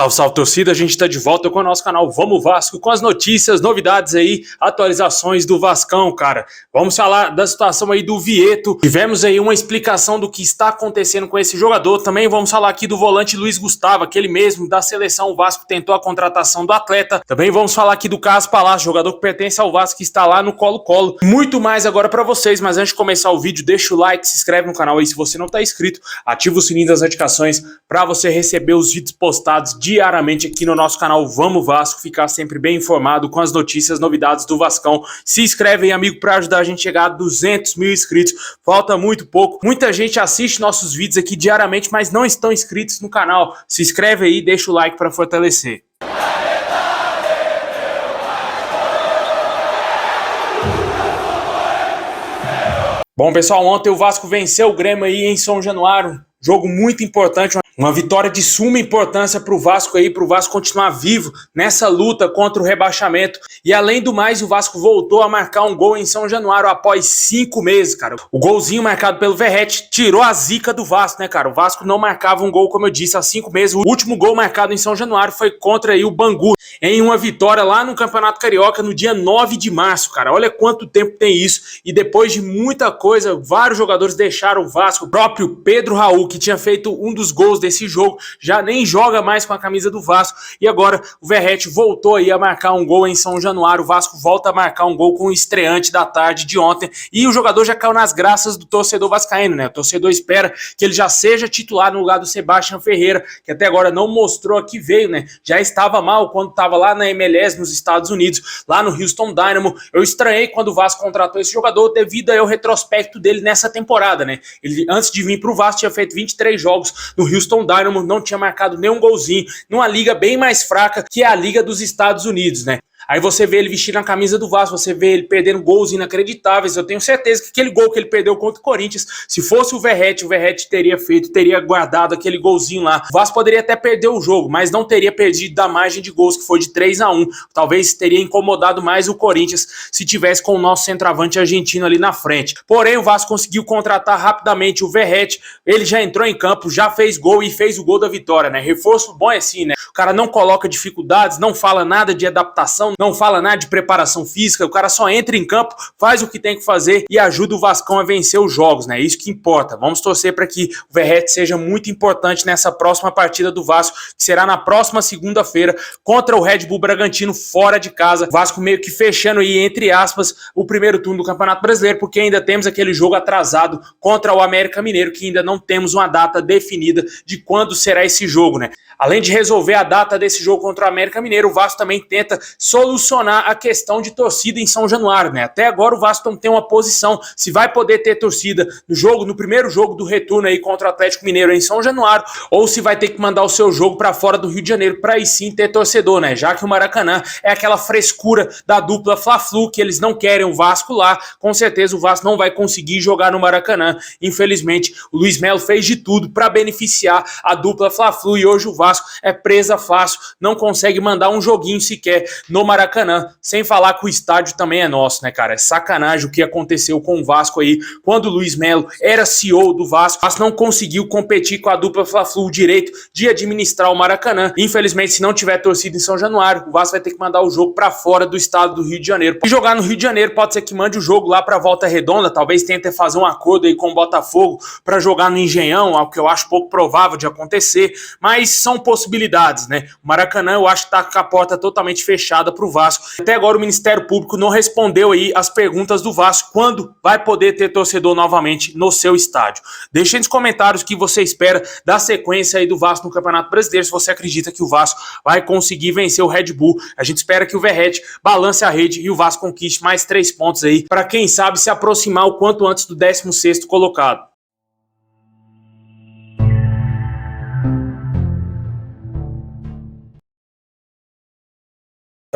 Salve, salve torcida, a gente tá de volta com o nosso canal Vamos Vasco, com as notícias, novidades aí, atualizações do Vascão, cara. Vamos falar da situação aí do Vieto, tivemos aí uma explicação do que está acontecendo com esse jogador, também vamos falar aqui do volante Luiz Gustavo, aquele mesmo da seleção, o Vasco tentou a contratação do atleta, também vamos falar aqui do Carlos Palácio, jogador que pertence ao Vasco, que está lá no Colo-Colo. Muito mais agora pra vocês, mas antes de começar o vídeo, deixa o like, se inscreve no canal aí se você não tá inscrito, ativa o sininho das notificações pra você receber os vídeos postados diariamente aqui no nosso canal Vamos Vasco, ficar sempre bem informado com as notícias, novidades do Vascão. Se inscreve aí, amigo, para ajudar a gente a chegar a 200 mil inscritos. Falta muito pouco. Muita gente assiste nossos vídeos aqui diariamente, mas não estão inscritos no canal. Se inscreve aí, deixa o like para fortalecer. Bom, pessoal, ontem o Vasco venceu o Grêmio aí em São Januário. Jogo muito importante, uma vitória de suma importância para o Vasco aí, para o Vasco continuar vivo nessa luta contra o rebaixamento. E além do mais, o Vasco voltou a marcar um gol em São Januário após 5 meses, cara. O golzinho marcado pelo Verratti tirou a zica do Vasco, né, cara? O Vasco não marcava um gol, como eu disse, há 5 meses. O último gol marcado em São Januário foi contra aí o Bangu, em uma vitória lá no Campeonato Carioca no dia 9 de março, cara. Olha quanto tempo tem isso. E depois de muita coisa, vários jogadores deixaram o Vasco. O próprio Pedro Raul, que tinha feito um dos gols desse jogo, já nem joga mais com a camisa do Vasco. E agora o Verratti voltou aí a marcar um gol em São Januário. O Vasco volta a marcar um gol com o estreante da tarde de ontem. E o jogador já caiu nas graças do torcedor vascaíno, né? O torcedor espera que ele já seja titular no lugar do Sebastião Ferreira, que até agora não mostrou a que veio, né? Já estava mal quando estava lá na MLS nos Estados Unidos, lá no Houston Dynamo. Eu estranhei quando o Vasco contratou esse jogador devido ao retrospecto dele nessa temporada, né? Ele, antes de vir para o Vasco, tinha feito 23 jogos no Houston Dynamo, não tinha marcado nenhum golzinho, numa liga bem mais fraca que é a Liga dos Estados Unidos, né? Aí você vê ele vestindo a camisa do Vasco, você vê ele perdendo gols inacreditáveis. Eu tenho certeza que aquele gol que ele perdeu contra o Corinthians, se fosse o Verratti teria feito, teria guardado aquele golzinho lá. O Vasco poderia até perder o jogo, mas não teria perdido da margem de gols, que foi de 3-1. Talvez teria incomodado mais o Corinthians se tivesse com o nosso centroavante argentino ali na frente. Porém, o Vasco conseguiu contratar rapidamente o Verratti, ele já entrou em campo, já fez gol e fez o gol da vitória, né? Reforço bom é assim, né? O cara não coloca dificuldades, não fala nada de adaptação, não fala nada de preparação física, o cara só entra em campo, faz o que tem que fazer e ajuda o Vascão a vencer os jogos, né? Isso que importa. Vamos torcer para que o Verratti seja muito importante nessa próxima partida do Vasco, que será na próxima segunda-feira contra o Red Bull Bragantino, fora de casa. O Vasco meio que fechando aí, entre aspas, o primeiro turno do Campeonato Brasileiro, porque ainda temos aquele jogo atrasado contra o América Mineiro, que ainda não temos uma data definida de quando será esse jogo, né? Além de resolver a data desse jogo contra o América Mineiro, o Vasco também tenta solucionar a questão de torcida em São Januário, né? Até agora o Vasco não tem uma posição se vai poder ter torcida no jogo, no primeiro jogo do retorno aí contra o Atlético Mineiro em São Januário, ou se vai ter que mandar o seu jogo para fora do Rio de Janeiro para aí sim ter torcedor, né? Já que o Maracanã é aquela frescura da dupla Fla-Flu, que eles não querem o Vasco lá, com certeza o Vasco não vai conseguir jogar no Maracanã. Infelizmente, o Luiz Melo fez de tudo para beneficiar a dupla Fla-Flu e hoje o Vasco é presa fácil, não consegue mandar um joguinho sequer no Maracanã, sem falar que o estádio também é nosso, né, cara? É sacanagem o que aconteceu com o Vasco aí, quando o Luiz Melo era CEO do Vasco, mas não conseguiu competir com a dupla Fla-Flu o direito de administrar o Maracanã. Infelizmente, se não tiver torcida em São Januário, o Vasco vai ter que mandar o jogo para fora do estado do Rio de Janeiro. E jogar no Rio de Janeiro pode ser que mande o jogo lá para Volta Redonda, talvez tente fazer um acordo aí com o Botafogo para jogar no Engenhão, algo que eu acho pouco provável de acontecer, mas são possibilidades, né? O Maracanã eu acho que tá com a porta totalmente fechada pro Vasco. Até agora o Ministério Público não respondeu aí as perguntas do Vasco quando vai poder ter torcedor novamente no seu estádio. Deixe aí nos comentários o que você espera da sequência aí do Vasco no Campeonato Brasileiro, se você acredita que o Vasco vai conseguir vencer o Red Bull. A gente espera que o Verratti balance a rede e o Vasco conquiste mais 3 pontos aí, para quem sabe se aproximar o quanto antes do 16º colocado.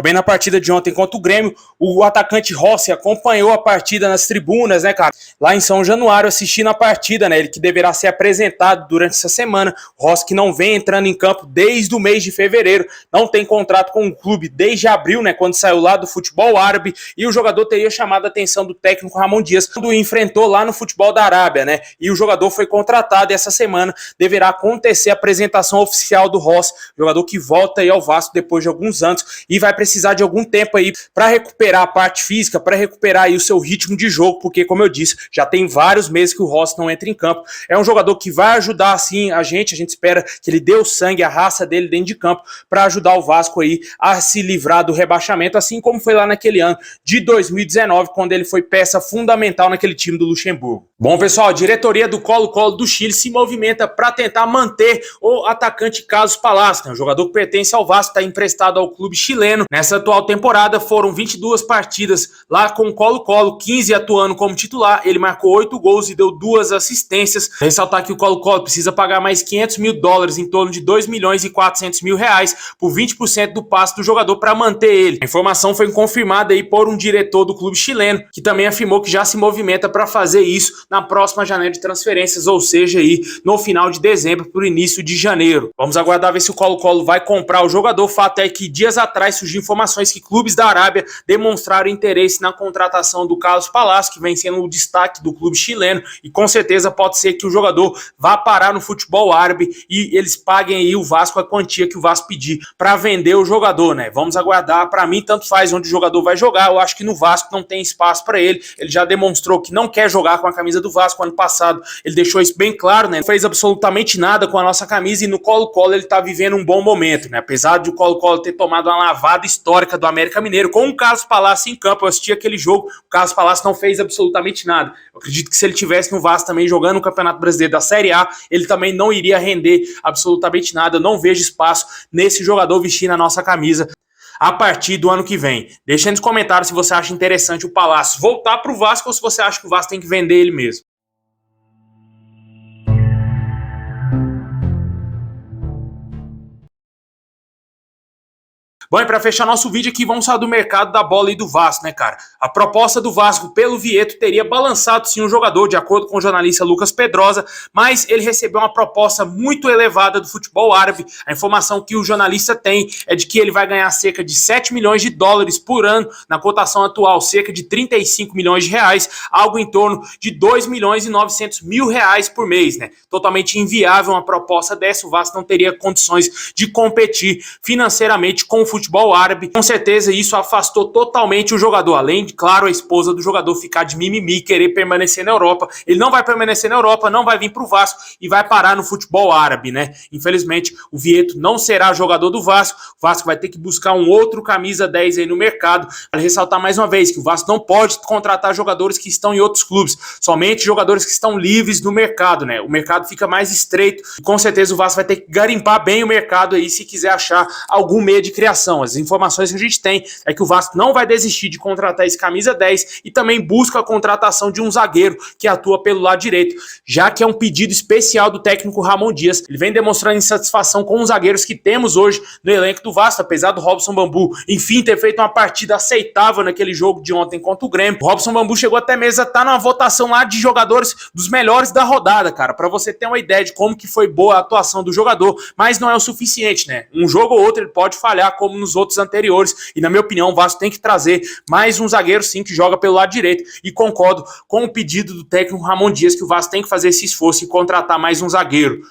Também na partida de ontem contra o Grêmio, o atacante Rossi acompanhou a partida nas tribunas, né, cara? Lá em São Januário, assistindo a partida, né? Ele que deverá ser apresentado durante essa semana. Rossi que não vem entrando em campo desde o mês de fevereiro, não tem contrato com o clube desde abril, né? Quando saiu lá do futebol árabe, e o jogador teria chamado a atenção do técnico Ramon Dias quando enfrentou lá no futebol da Arábia, né? E o jogador foi contratado e essa semana deverá acontecer a apresentação oficial do Rossi, jogador que volta aí ao Vasco depois de alguns anos e vai precisar de algum tempo aí para recuperar a parte física, para recuperar aí o seu ritmo de jogo, porque como eu disse, já tem vários meses que o Rossi não entra em campo. É um jogador que vai ajudar assim a gente espera que ele dê o sangue, a raça dele dentro de campo para ajudar o Vasco aí a se livrar do rebaixamento, assim como foi lá naquele ano de 2019, quando ele foi peça fundamental naquele time do Luxemburgo. Bom, pessoal, a diretoria do Colo-Colo do Chile se movimenta para tentar manter o atacante Carlos Palacio, né? O jogador que pertence ao Vasco, está emprestado ao clube chileno. Nessa atual temporada foram 22 partidas lá com o Colo-Colo, 15 atuando como titular. Ele marcou 8 gols e deu 2 assistências. Ressaltar que o Colo-Colo precisa pagar mais $500 mil, em torno de 2 milhões e 400 mil reais, por 20% do passe do jogador para manter ele. A informação foi confirmada aí por um diretor do clube chileno, que também afirmou que já se movimenta para fazer isso na próxima janela de transferências, ou seja, aí no final de dezembro para o início de janeiro. Vamos aguardar ver se o Colo-Colo vai comprar o jogador. O fato é que dias atrás surgiu informações que clubes da Arábia demonstraram interesse na contratação do Carlos Palacio, que vem sendo o destaque do clube chileno, e com certeza pode ser que o jogador vá parar no futebol árabe e eles paguem aí o Vasco a quantia que o Vasco pedir para vender o jogador, né? Vamos aguardar. Para mim, tanto faz onde o jogador vai jogar. Eu acho que no Vasco não tem espaço para ele. Ele já demonstrou que não quer jogar com a camisa do Vasco. Ano passado ele deixou isso bem claro, né? Não fez absolutamente nada com a nossa camisa, e no Colo-Colo ele tá vivendo um bom momento, né? Apesar de o Colo-Colo ter tomado uma lavada histórica do América Mineiro com o Carlos Palacio em campo. Eu assisti aquele jogo, o Carlos Palacio não fez absolutamente nada. Eu acredito que se ele tivesse no Vasco também jogando o Campeonato Brasileiro da Série A, ele também não iria render absolutamente nada. Eu não vejo espaço nesse jogador vestindo a nossa camisa a partir do ano que vem. Deixa aí nos comentários se você acha interessante o Palacio voltar para o Vasco ou se você acha que o Vasco tem que vender ele mesmo. Bom, e para fechar nosso vídeo aqui, vamos falar do mercado da bola e do Vasco, né, cara? A proposta do Vasco pelo Vieto teria balançado sim o jogador, de acordo com o jornalista Lucas Pedrosa, mas ele recebeu uma proposta muito elevada do futebol árabe. A informação que o jornalista tem é de que ele vai ganhar cerca de $7 milhões por ano, na cotação atual, cerca de 35 milhões de reais, algo em torno de 2 milhões e 900 mil reais por mês, né? Totalmente inviável uma proposta dessa. O Vasco não teria condições de competir financeiramente com o futebol árabe. Com certeza isso afastou totalmente o jogador, além de, claro, a esposa do jogador ficar de mimimi e querer permanecer na Europa. Ele não vai permanecer na Europa, não vai vir para o Vasco e vai parar no futebol árabe, né? Infelizmente, o Vieto não será jogador do Vasco. O Vasco vai ter que buscar um outro camisa 10 aí no mercado. Vale ressaltar mais uma vez que o Vasco não pode contratar jogadores que estão em outros clubes, somente jogadores que estão livres no mercado, né? O mercado fica mais estreito e com certeza o Vasco vai ter que garimpar bem o mercado aí se quiser achar algum meio de criação. As informações que a gente tem é que o Vasco não vai desistir de contratar esse camisa 10 e também busca a contratação de um zagueiro que atua pelo lado direito, já que é um pedido especial do técnico Ramon Dias. Ele vem demonstrando insatisfação com os zagueiros que temos hoje no elenco do Vasco, apesar do Robson Bambu, enfim, ter feito uma partida aceitável naquele jogo de ontem contra o Grêmio. O Robson Bambu chegou até mesmo a estar numa votação lá de jogadores dos melhores da rodada, cara, para você ter uma ideia de como que foi boa a atuação do jogador, mas não é o suficiente, né? Um jogo ou outro ele pode falhar como nos outros anteriores, e na minha opinião o Vasco tem que trazer mais um zagueiro sim que joga pelo lado direito, e concordo com o pedido do técnico Ramon Dias que o Vasco tem que fazer esse esforço e contratar mais um zagueiro.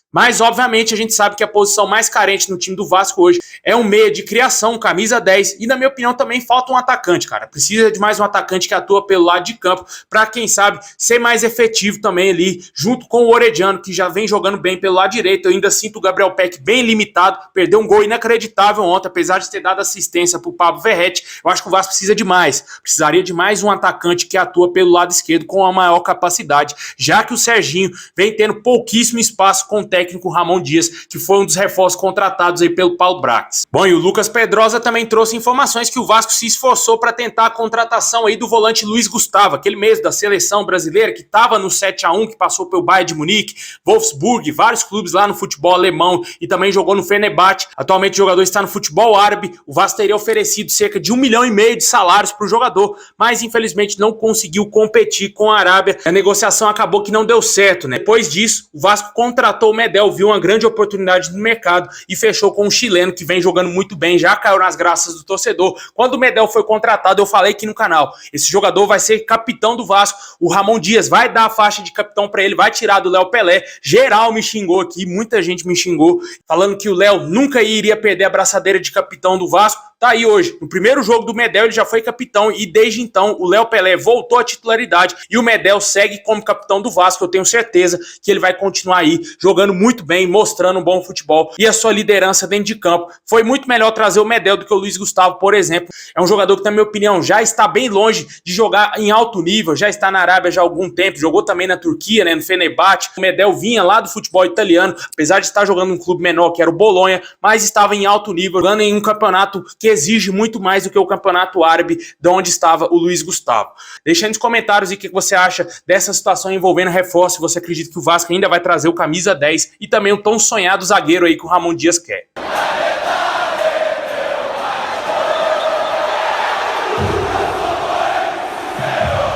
Mas, obviamente, a gente sabe que a posição mais carente no time do Vasco hoje é um meia de criação, camisa 10. E, na minha opinião, também falta um atacante, cara. Precisa de mais um atacante que atua pelo lado de campo para, quem sabe, ser mais efetivo também ali, junto com o Orediano, que já vem jogando bem pelo lado direito. Eu ainda sinto o Gabriel Peck bem limitado. Perdeu um gol inacreditável ontem, apesar de ter dado assistência para o Pablo Verratti. Eu acho que o Vasco precisa de mais. Precisaria de mais um atacante que atua pelo lado esquerdo com a maior capacidade, já que o Serginho vem tendo pouquíssimo espaço com o técnico técnico Ramon Dias, que foi um dos reforços contratados aí pelo Paulo Brax. Bom, e o Lucas Pedrosa também trouxe informações que o Vasco se esforçou para tentar a contratação aí do volante Luiz Gustavo, aquele mesmo da seleção brasileira que estava no 7-1, que passou pelo Bayern de Munique, Wolfsburg, vários clubes lá no futebol alemão e também jogou no Fenerbahçe. Atualmente o jogador está no futebol árabe. O Vasco teria oferecido cerca de 1,5 milhão de salários para o jogador, mas infelizmente não conseguiu competir com a Arábia. A negociação acabou que não deu certo, né? Depois disso, o Vasco contratou o Medel, viu uma grande oportunidade no mercado e fechou com um chileno que vem jogando muito bem, já caiu nas graças do torcedor. Quando o Medel foi contratado, eu falei aqui no canal, esse jogador vai ser capitão do Vasco. O Ramon Dias vai dar a faixa de capitão para ele, vai tirar do Léo Pelé. Geral me xingou aqui, muita gente me xingou, falando que o Léo nunca iria perder a braçadeira de capitão do Vasco. Tá aí hoje, no primeiro jogo do Medel ele já foi capitão e desde então o Léo Pelé voltou à titularidade e o Medel segue como capitão do Vasco. Eu tenho certeza que ele vai continuar aí jogando muito bem, mostrando um bom futebol e a sua liderança dentro de campo. Foi muito melhor trazer o Medel do que o Luiz Gustavo, por exemplo. É um jogador que, na minha opinião, já está bem longe de jogar em alto nível, já está na Arábia já há algum tempo, jogou também na Turquia, né, no Fenerbahçe. O Medel vinha lá do futebol italiano, apesar de estar jogando num clube menor, que era o Bolonha, mas estava em alto nível, jogando em um campeonato que exige muito mais do que o campeonato árabe, de onde estava o Luiz Gustavo. Deixa aí nos comentários o que você acha dessa situação envolvendo reforço, se você acredita que o Vasco ainda vai trazer o camisa 10 e também o tão sonhado zagueiro aí que o Ramon Dias quer.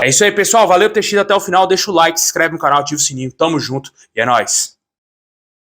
É isso aí, pessoal. Valeu por ter assistido até o final. Deixa o like, se inscreve no canal, ativa o sininho. Tamo junto e é nóis.